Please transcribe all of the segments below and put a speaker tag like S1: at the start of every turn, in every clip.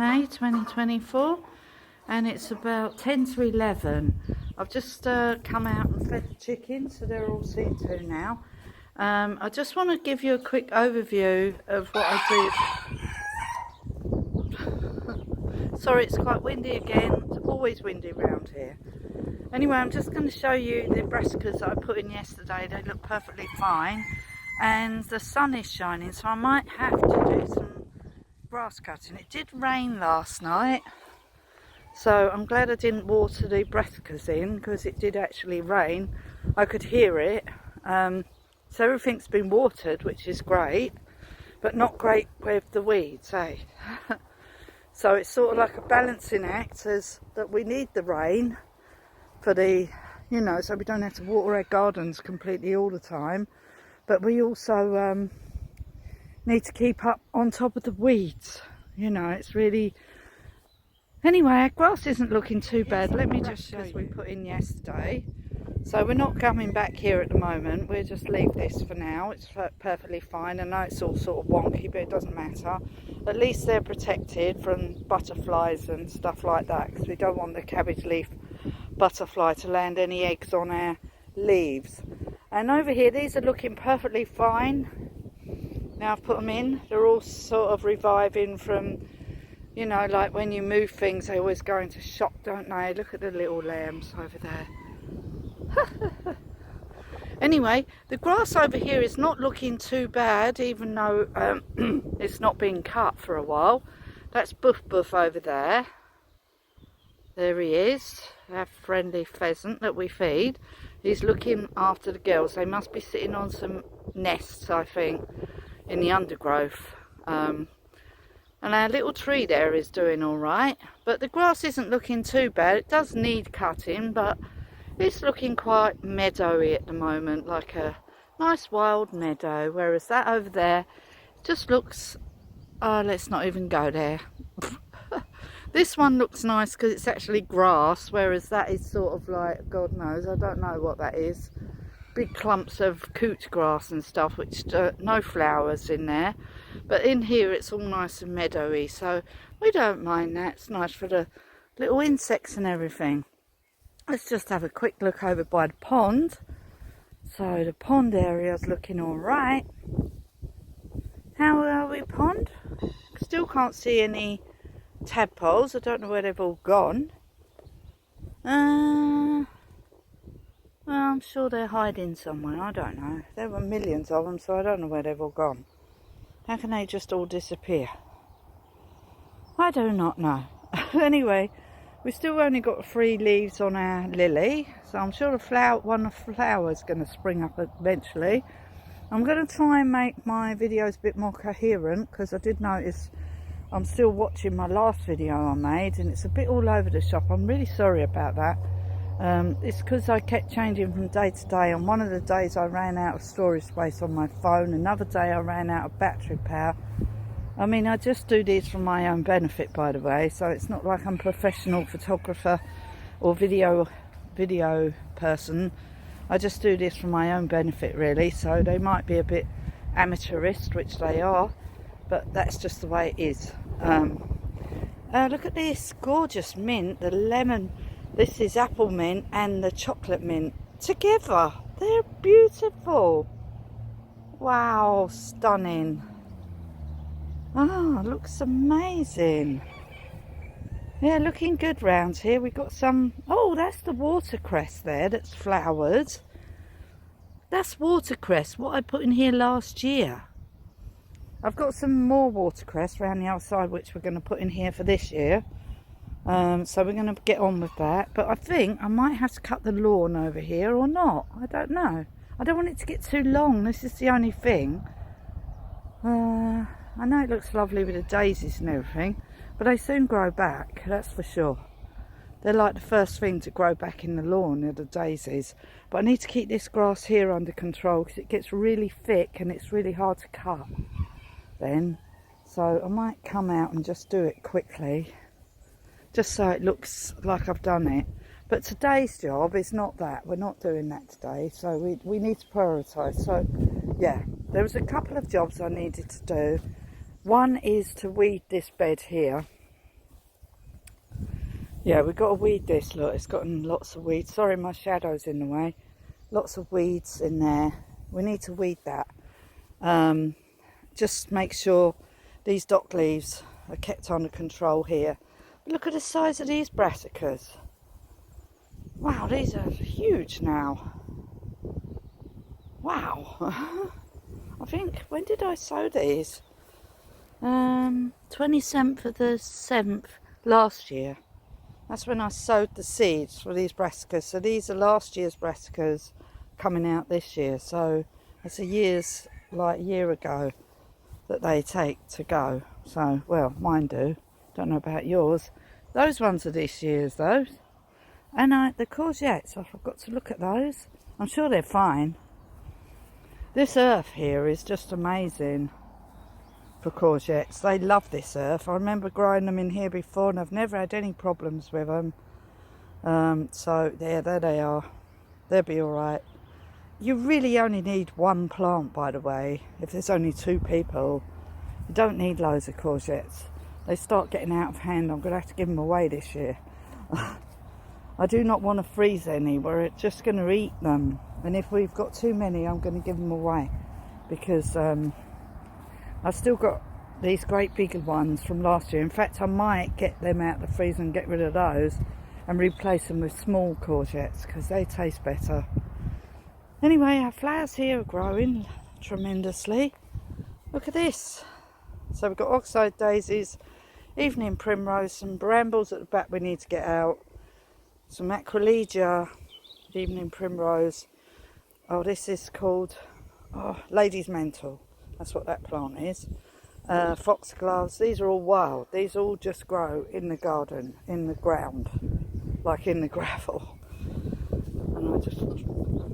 S1: May 2024, and it's about 10 to 11. I've just come out and fed the chickens, so they're all seen to now. I just want to give you a quick overview of what I do. Sorry, it's quite windy again. It's always windy around here. Anyway, I'm just going to show you the brassicas that I put in yesterday. They look perfectly fine, and the sun is shining, so I might have to do some grass cutting. It did rain last night, so I'm glad I didn't water the brassicas in, because it did actually rain. I could hear it. So everything's been watered, which is great, but not great with the weeds, eh? So it's sort of like a balancing act, as that we need the rain for the, you know, so we don't have to water our gardens completely all the time, but we also need to keep up on top of the weeds. You know, it's really, anyway, our grass isn't looking too bad. Let me just show you. We put in yesterday, so we're not coming back here at the moment. We'll just leave this for now. It's perfectly fine. I know it's all sort of wonky, but it doesn't matter. At least they're protected from butterflies and stuff like that, because we don't want the cabbage leaf butterfly to land any eggs on our leaves. And over here, these are looking perfectly fine. Now I've put them in, they're all sort of reviving from, you know, like when you move things, they always go into shock, don't they? Look at the little lambs over there. Anyway, the grass over here is not looking too bad, even though it's not been cut for a while. That's Buff Buff over there. There he is, our friendly pheasant that we feed. He's looking after the girls. They must be sitting on some nests, I think, in the undergrowth. And our little tree there is doing all right, but the grass isn't looking too bad. It does need cutting, but it's looking quite meadowy at the moment, like a nice wild meadow, whereas that over there just looks, oh, let's not even go there. This one looks nice because it's actually grass, whereas that is sort of like, God knows, I don't know what that is. Big clumps of cooch grass and stuff, which no flowers in there. But in here it's all nice and meadowy, so we don't mind that. It's nice for the little insects and everything. Let's just have a quick look over by the pond. So the pond area is looking all right. How are we, pond? Still can't see any tadpoles. I don't know where they've all gone. Well, I'm sure they're hiding somewhere. I don't know. There were millions of them, so I don't know where they've all gone. How can they just all disappear? I do not know. Anyway, we've still only got 3 leaves on our lily, so I'm sure one of the flowers is going to spring up eventually. I'm going to try and make my videos a bit more coherent, because I did notice I'm still watching my last video I made and it's a bit all over the shop. I'm really sorry about that. It's because I kept changing from day to day. On one of the days I ran out of storage space on my phone, another day I ran out of battery power. I mean, I just do these for my own benefit, by the way, so it's not like I'm a professional photographer or video person. I just do this for my own benefit, really, so they might be a bit amateurist, which they are, but that's just the way it is. Look at this gorgeous mint, the lemon. This is apple mint and the chocolate mint together. They're beautiful. Wow, stunning. Oh, looks amazing. Yeah, looking good round here. We've got some, oh, that's the watercress there that's flowered. That's watercress, what I put in here last year. I've got some more watercress around the outside, which we're going to put in here for this year. So we're going to get on with that. But I think I might have to cut the lawn over here or not. I don't know. I don't want it to get too long. This is the only thing. I know it looks lovely with the daisies and everything, but they soon grow back, that's for sure. They're like the first thing to grow back in the lawn, are the daisies. But I need to keep this grass here under control, because it gets really thick and it's really hard to cut then. So I might come out and just do it quickly, just so it looks like I've done it. But today's job is not that. We're not doing that today, so we need to prioritise. So yeah, there was a couple of jobs I needed to do. One is to weed this bed here. Yeah, we've got to weed this, look, it's gotten lots of weeds. Sorry, my shadow's in the way. Lots of weeds in there. We need to weed that. Just make sure these dock leaves are kept under control here. But look at the size of these brassicas. Wow, these are huge now. Wow. I think, when did I sow these? 27th of the 7th last year. That's when I sowed the seeds for these brassicas. So these are last year's brassicas coming out this year. So it's a year ago that they take to go. So, well, mine do. Don't know about yours. Those ones are this year's, those. And the courgettes, I forgot to look at those. I'm sure they're fine. This earth here is just amazing for courgettes. They love this earth. I remember growing them in here before and I've never had any problems with them. So there they are. They'll be alright. You really only need one plant, by the way, if there's only 2 people. You don't need loads of courgettes. They start getting out of hand. I'm going to have to give them away this year. I do not want to freeze any. We're just going to eat them. And if we've got too many, I'm going to give them away. Because I've still got these great big ones from last year. In fact, I might get them out of the freezer and get rid of those and replace them with small courgettes because they taste better. Anyway, our flowers here are growing tremendously. Look at this. So we've got oxide daisies, evening primrose, some brambles at the back we need to get out, some aquilegia, evening primrose. Oh, this is called lady's mantle. That's what that plant is. Foxgloves. These are all wild. These all just grow in the garden, in the ground, like in the gravel. And I just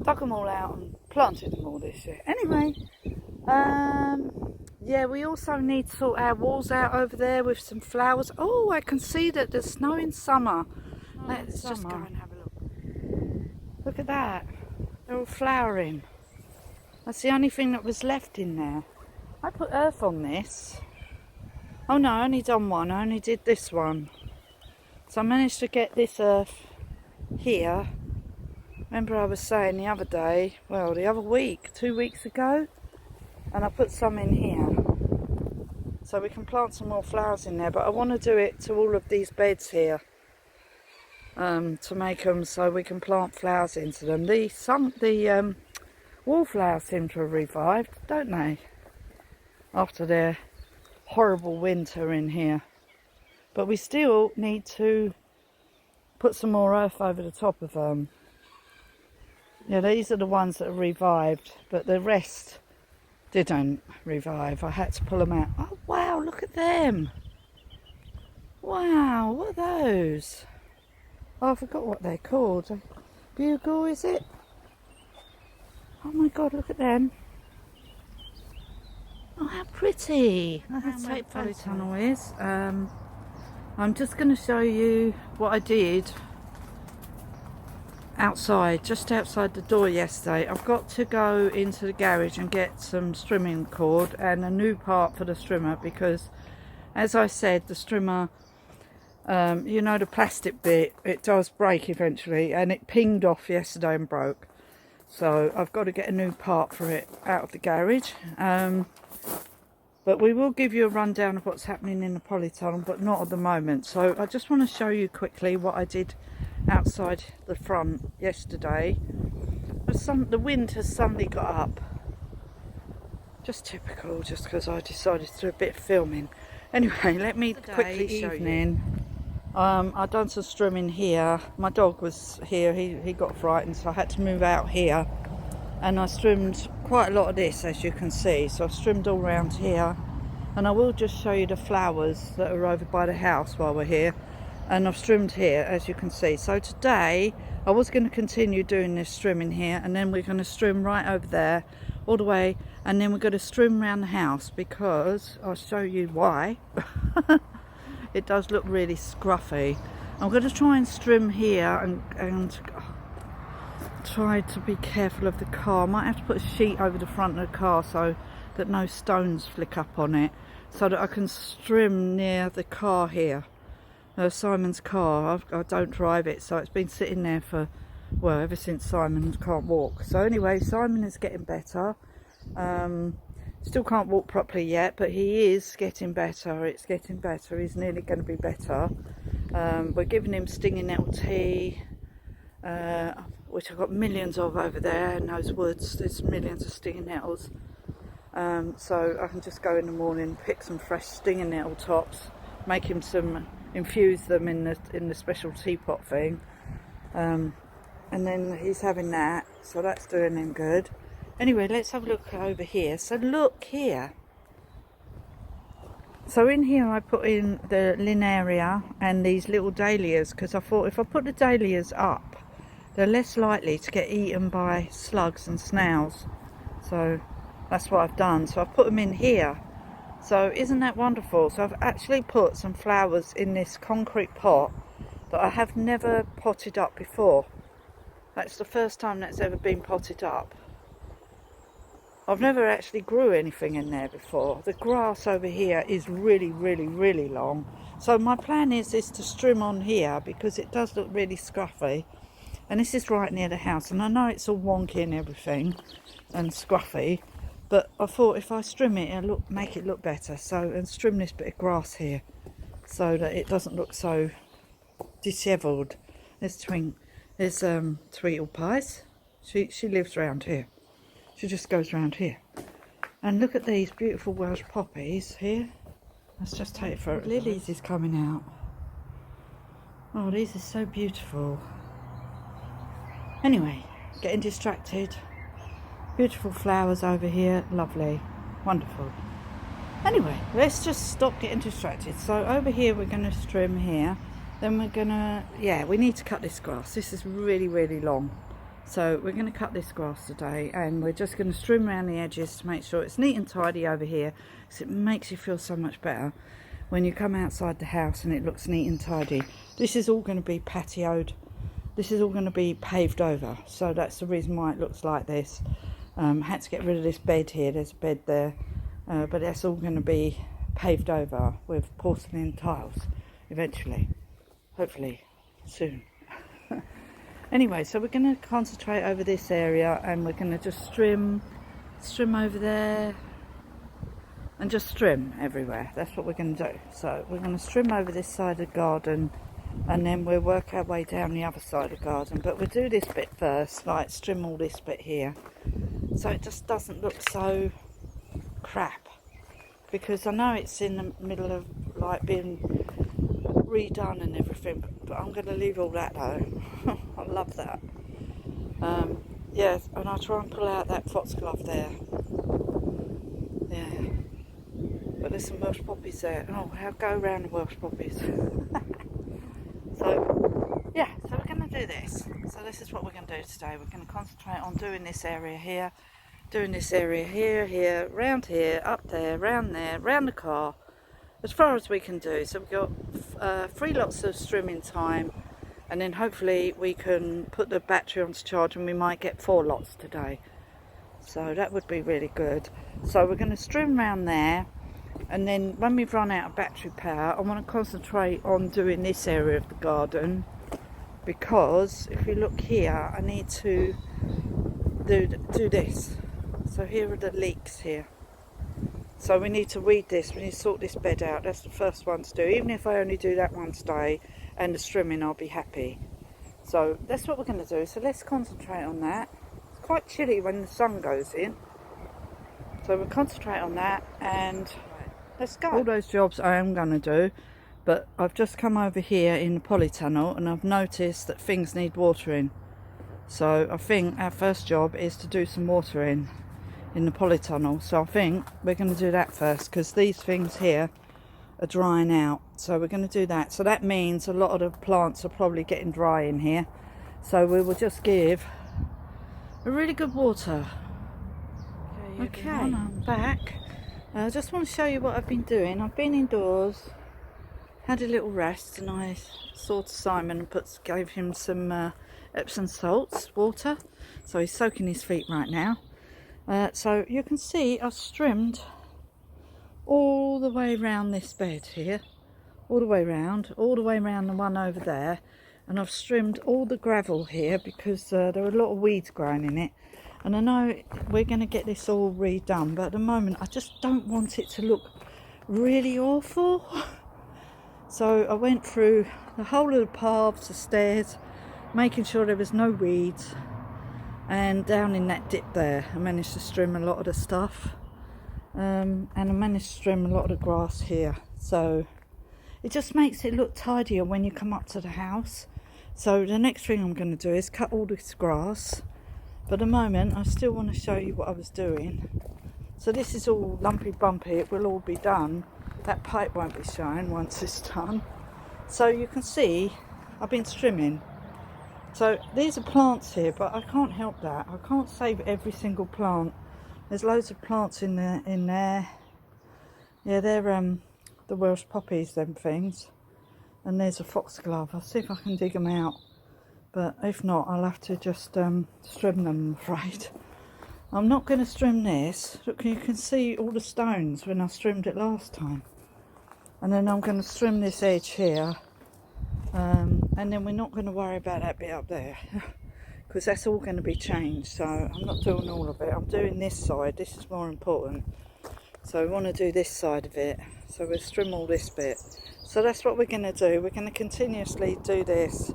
S1: dug them all out and planted them all this year. Anyway, yeah, we also need to sort our walls out over there with some flowers. Oh, I can see that there's snow in summer. Let's just go and have a look. Look at that. They're all flowering. That's the only thing that was left in there. I put earth on this. Oh no, I only done one. I only did this one. So I managed to get this earth here. Remember I was saying the other day, well, the other week, 2 weeks ago, and I put some in here. So we can plant some more flowers in there, but I want to do it to all of these beds here. To make them so we can plant flowers into them. The wallflowers seem to have revived, don't they? After their horrible winter in here. But we still need to put some more earth over the top of them. Yeah, these are the ones that have revived, but the rest didn't revive. I had to pull them out. Oh wow, look at them. Wow, what are those? Oh, I forgot what they're called. Bugle, is it? Oh my god, look at them. Oh, how pretty. That's how polytunnel is. I'm just going to show you what I did outside, just outside the door yesterday. I've got to go into the garage and get some strimming cord and a new part for the strimmer because, as I said, the strimmer, you know, the plastic bit, it does break eventually, and it pinged off yesterday and broke. So I've got to get a new part for it out of the garage. But we will give you a rundown of what's happening in the polytunnel, but not at the moment. So I just want to show you quickly what I did outside the front yesterday. The wind has suddenly got up. Just typical, just because I decided to do a bit of filming. Anyway, let me quickly show you. I've done some strimming here. My dog was here, he got frightened, so I had to move out here. And I strimmed quite a lot of this, as you can see. So I've strimmed all around here. And I will just show you the flowers that are over by the house while we're here. And I've strimmed here, as you can see. So today, I was going to continue doing this strimming here. And then we're going to strim right over there, all the way. And then we're going to strim around the house, because I'll show you why. It does look really scruffy. I'm going to try and strim here and try to be careful of the car. I might have to put a sheet over the front of the car so that no stones flick up on it, so that I can strim near the car here. Simon's car. I don't drive it, so it's been sitting there for, well, ever since Simon can't walk. So anyway, Simon is getting better. Still can't walk properly yet, but he is getting better. It's getting better. He's nearly going to be better. We're giving him stinging nettle tea, which I've got millions of over there in those woods. There's millions of stinging nettles. So I can just go in the morning, pick some fresh stinging nettle tops, make him some, infuse them in the special teapot thing, and then he's having that, so that's doing him good. Anyway, let's have a look over here. So look here. So in here I put in the linaria and these little dahlias, because I thought if I put the dahlias up, they're less likely to get eaten by slugs and snails. So that's what I've done. So I've put them in here. So isn't that wonderful? So I've actually put some flowers in this concrete pot that I have never potted up before. That's the first time that's ever been potted up. I've never actually grew anything in there before. The grass over here is really, really, really long. So my plan is to strim on here because it does look really scruffy. And this is right near the house. And I know it's all wonky and everything and scruffy. But I thought if I strim it, it'll make it look better. So, and strim this bit of grass here so that it doesn't look so dishevelled. There's Tweedle Pies. She lives around here. She just goes around here. And look at these beautiful Welsh poppies here. Let's just take it for lilies is coming out. Oh, these are so beautiful. Anyway, getting distracted. Beautiful flowers over here. Lovely. Wonderful. Anyway, let's just stop getting distracted. So over here we're going to strim here. Then we're going to, yeah, we need to cut this grass. This is really, really long. So we're going to cut this grass today, and we're just going to strim around the edges to make sure it's neat and tidy over here, because it makes you feel so much better when you come outside the house and it looks neat and tidy. This is all going to be patioed. This is all going to be paved over, so that's the reason why it looks like this. Had to get rid of this bed here. There's a bed there, but that's all going to be paved over with porcelain tiles eventually, hopefully soon. Anyway, so we're going to concentrate over this area, and we're going to just strim over there, and just strim everywhere. That's what we're going to do. So we're going to strim over this side of the garden, and then we'll work our way down the other side of the garden. But we'll do this bit first, like strim all this bit here, so it just doesn't look so crap. Because I know it's in the middle of like being redone and everything, but I'm going to leave all that though. I love that. Yeah, and I'll try and pull out that foxglove there. Yeah, but there's some Welsh poppies there. Oh, I'll go around the Welsh poppies. So yeah, so we're going to do this. So this is what we're going to do today. We're going to concentrate on doing this area here, doing this area here, round here, up there, round the car, as far as we can do. So we've got 3 lots of strimming time, and then hopefully we can put the battery onto charge, and we might get 4 lots today. So that would be really good. So we're going to strim around there, and then when we've run out of battery power, I want to concentrate on doing this area of the garden, because if you look here, I need to do this. So here are the leaks here. So we need to weed this, we need to sort this bed out. That's the first one to do. Even if I only do that one today and the strimming, I'll be happy. So that's what we're going to do. So let's concentrate on that. It's quite chilly when the sun goes in. So we'll concentrate on that, and let's go. All those jobs I am going to do, but I've just come over here in the polytunnel and I've noticed that things need watering. So I think our first job is to do some watering in the polytunnel. So I think we're going to do that first, because these things here are drying out. So we're going to do that. So that means a lot of the plants are probably getting dry in here. So we will just give a really good water. Okay, I'm back. I just want to show you what I've been doing. I've been indoors, had a little rest, and I saw to Simon and gave him some Epsom salts water. So he's soaking his feet right now. So you can see I've strimmed all the way around this bed here, all the way round the one over there, and I've trimmed all the gravel here because there are a lot of weeds growing in it, and I know we're going to get this all redone, but at the moment I just don't want it to look really awful. So I went through the whole of the paths, the stairs, making sure there was no weeds, and down in that dip there I managed to trim a lot of the stuff, and I managed to trim a lot of the grass here, so it just makes it look tidier when you come up to the house. So the next thing I'm going to do is cut all this grass, but at the moment I still want to show you what I was doing. So this is all lumpy bumpy, it will all be done. That pipe won't be shown once it's done. So you can see I've been trimming. So these are plants here, but I can't help that. I can't save every single plant. There's loads of plants in there. Yeah, they're the Welsh poppies, them things. And there's a foxglove. I'll see if I can dig them out. But if not, I'll have to just trim them, I'm afraid. I'm not going to trim this. Look, you can see all the stones when I trimmed it last time. And then I'm going to trim this edge here. And then we're not going to worry about that bit up there. Because that's all going to be changed. So I'm not doing all of it. I'm doing this side. This is more important. So we want to do this side of it. So we'll trim all this bit. So that's what we're going to do. We're going to continuously do this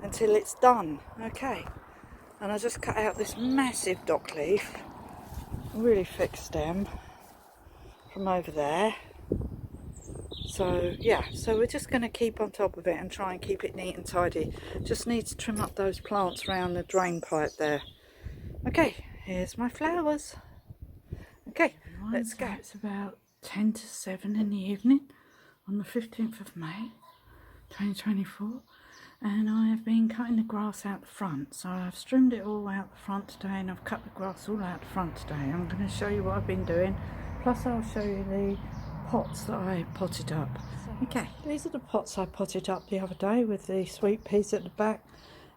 S1: until it's done. Okay. And I just cut out this massive dock leaf, a really thick stem from over there. So yeah, so we're just going to keep on top of it and try and keep it neat and tidy. Just need to trim up those plants around the drain pipe there. Okay, here's my flowers. Okay, let's go. It's about 10 to 7 in the evening on the 15th of May 2024, and I have been cutting the grass out the front. So I've trimmed it all out the front today, and I've cut the grass all out the front today. I'm going to show you what I've been doing, plus I'll show you the pots that I potted up. Okay, these are the pots I potted up the other day with the sweet peas at the back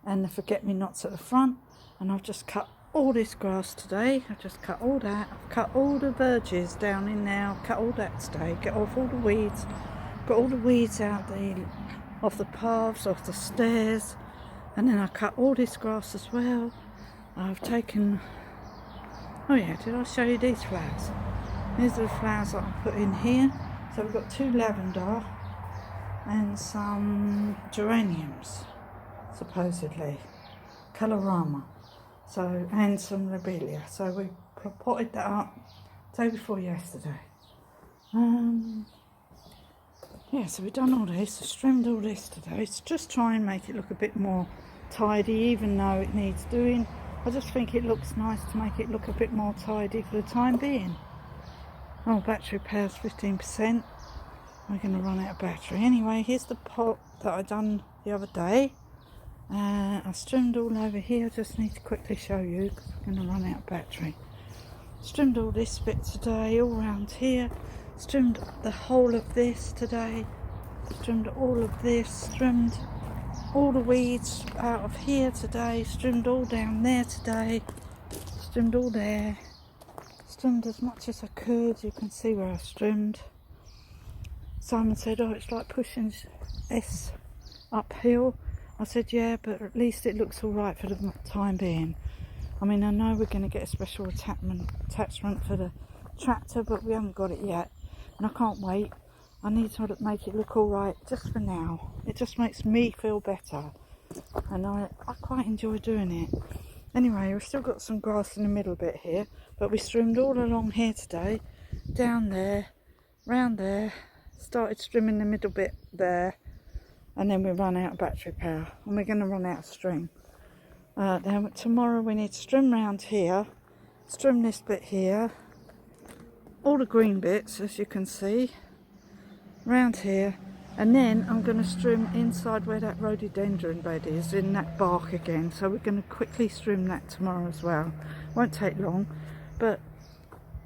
S1: and the forget-me-nots at the front, and I've just cut all this grass today. I've just cut all that. I've cut all the verges down in there. I've cut all that today. Get off all the weeds. Got all the weeds out off the paths, off the stairs, and then I cut all this grass as well. I've taken, oh yeah, did I show you these flowers? These are the flowers that I put in here. So we've got 2 lavender and some geraniums, supposedly, colorama. So, and some lobelia. So we potted that up day before yesterday. Yeah, so we've done all this. I trimmed all this today to just try and make it look a bit more tidy, even though it needs doing. I just think it looks nice to make it look a bit more tidy for the time being. Oh, battery power's 15%. We're going to run out of battery. Anyway, here's the pot that I done the other day. I trimmed all over here. I just need to quickly show you because I'm going to run out of battery. Trimmed all this bit today, all around here. Trimmed the whole of this today. Trimmed all of this. Trimmed all the weeds out of here today. Trimmed all down there today. Trimmed all there. Trimmed as much as I could. You can see where I trimmed. Simon said, oh, it's like pushing S uphill. I said, yeah, but at least it looks all right for the time being. I mean, I know we're going to get a special attachment for the tractor, but we haven't got it yet. And I can't wait. I need to make it look all right just for now. It just makes me feel better. And I quite enjoy doing it. Anyway, we've still got some grass in the middle bit here, but we trimmed all along here today, down there, round there, started trimming the middle bit there, and then we run out of battery power, and we're going to run out of string. Then tomorrow we need to trim round here, trim this bit here, all the green bits as you can see, round here, and then I'm going to trim inside where that rhododendron bed is, in that bark again. So we're going to quickly trim that tomorrow as well. Won't take long, but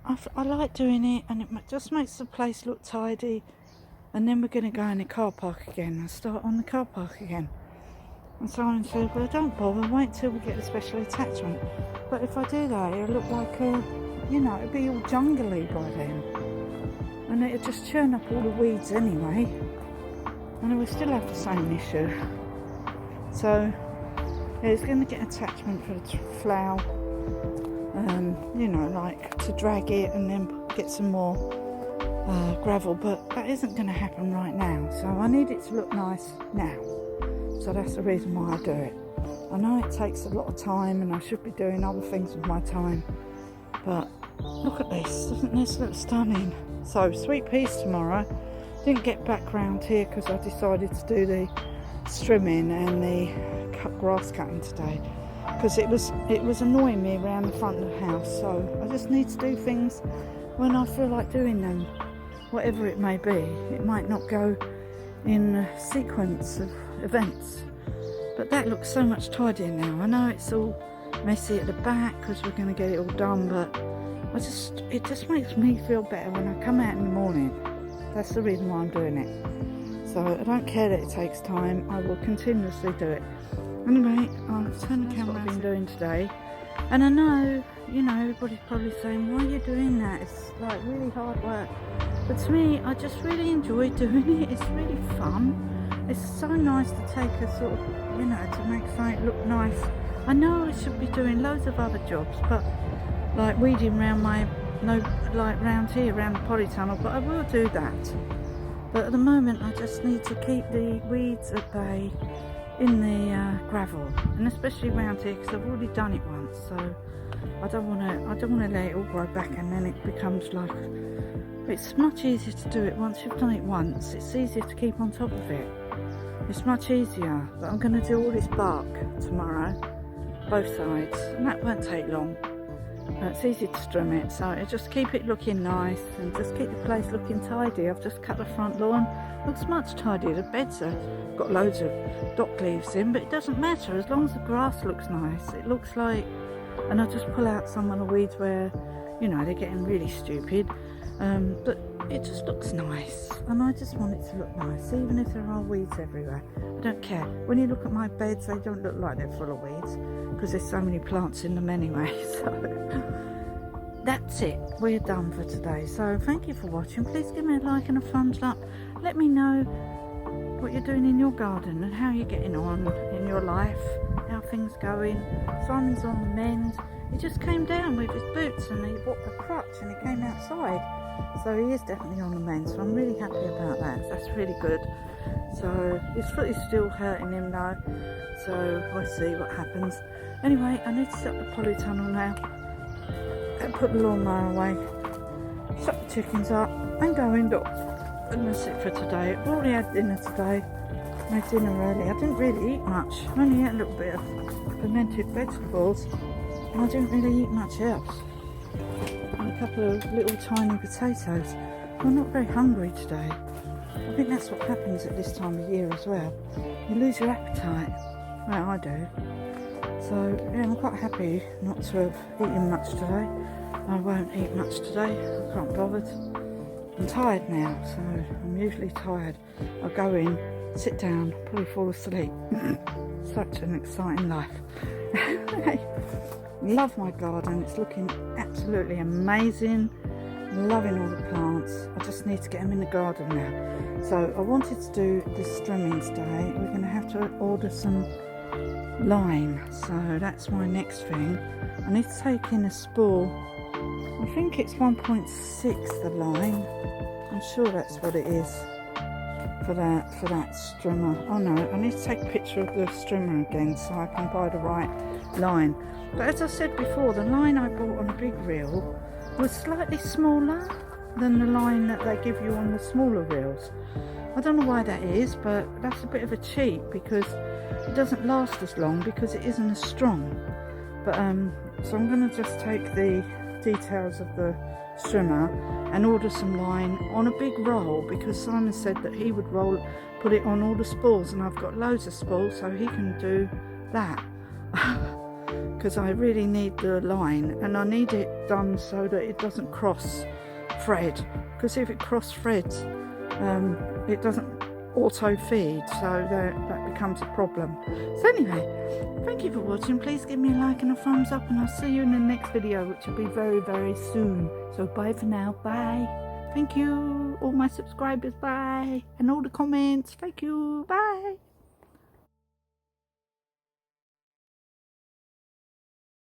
S1: I like doing it, and it just makes the place look tidy. And then we're going to go in the car park again and start on the car park again. And Simon said, well, don't bother, wait till we get a special attachment. But if I do that, it'll look like you know, it'll be all jungly by then. And it'll just churn up all the weeds anyway. and we still have the same issue. So yeah, it's going to get attachment for the flower, you know, like to drag it and then get some more gravel, but that isn't going to happen right now, so I need it to look nice now. So that's the reason why I do it. I know it takes a lot of time and I should be doing other things with my time, but look at this, doesn't this look stunning? So sweet peas tomorrow. Didn't get back round here because I decided to do the strimming and the grass cutting today, because it was annoying me around the front of the house. So I just need to do things when I feel like doing them, whatever it may be. It might not go in a sequence of events, but that looks so much tidier now. I know it's all messy at the back because we're going to get it all done, but it just makes me feel better when I come out in the morning. That's the reason why I'm doing it. So I don't care that it takes time, I will continuously do it. Anyway, I'll turn the camera. I've been doing today, and I know, you know, everybody's probably saying, why are you doing that? It's like really hard work. But to me, I just really enjoy doing it. It's really fun. It's so nice to take a sort of, you know, to make something look nice. I know I should be doing loads of other jobs, but like weeding around like round here, around the polytunnel, but I will do that. But at the moment, I just need to keep the weeds at bay in the gravel, and especially around here because I've already done it once. So I don't want to let it all grow back, and then it becomes like, it's much easier to do it once you've done it once. It's easier to keep on top of it. It's much easier. But I'm going to do all this bark tomorrow, both sides, and that won't take long. It's easy to strum it, so I just keep it looking nice and just keep the place looking tidy. I've just cut the front lawn, looks much tidier. The beds have got loads of dock leaves in, but it doesn't matter as long as the grass looks nice. It looks like, and I just pull out some of the weeds where, you know, they're getting really stupid, but it just looks nice, and I just want it to look nice, even if there are weeds everywhere. I don't care. When you look at my beds, they don't look like they're full of weeds because there's so many plants in them anyway. So that's it, we're done for today. So thank you for watching. Please give me a like and a thumbs up. Let me know what you're doing in your garden and how you're getting on in your life, how things going. Simon's on the mend. He just came down with his boots and he bought the crutch and he came outside. So he is definitely on the mend, so I'm really happy about that. That's really good. So his foot is still hurting him though, so we'll see what happens. Anyway, I need to shut the polytunnel now and put the lawnmower away, shut the chickens up and go indoors. And that's it for today. I've already had dinner today. Made dinner early. I didn't really eat much. I only ate a little bit of fermented vegetables and I didn't really eat much else. And a couple of little tiny potatoes. I'm not very hungry today. I think that's what happens at this time of year as well. You lose your appetite. Well, I do. So yeah, I'm quite happy not to have eaten much today. I won't eat much today. I can't be bothered. I'm tired now, so I'm usually tired. I'll go in, sit down, probably fall asleep. Such an exciting life. Love my garden. It's looking absolutely amazing. Loving all the plants. I just need to get them in the garden now. So I wanted to do this strimming today. We're going to have to order some lime. So that's my next thing. I need to take in a spool. I think it's 1.6 the lime. I'm sure that's what it is for that strimmer. Oh no, I need to take a picture of the strimmer again so I can buy the right line. But as I said before, the line I bought on a big reel was slightly smaller than the line that they give you on the smaller reels. I don't know why that is, but that's a bit of a cheat because it doesn't last as long because it isn't as strong. But so I'm going to just take the details of the strimmer and order some line on a big roll, because Simon said that he would put it on all the spools, and I've got loads of spools so he can do that. Because I really need the line, and I need it done so that it doesn't cross thread, because if it cross threads it doesn't auto feed, so that becomes a problem. So anyway, thank you for watching. Please give me a like and a thumbs up, and I'll see you in the next video, which will be very, very soon. So bye for now. Bye. Thank you, all my subscribers. Bye. And all the comments. Thank you. Bye.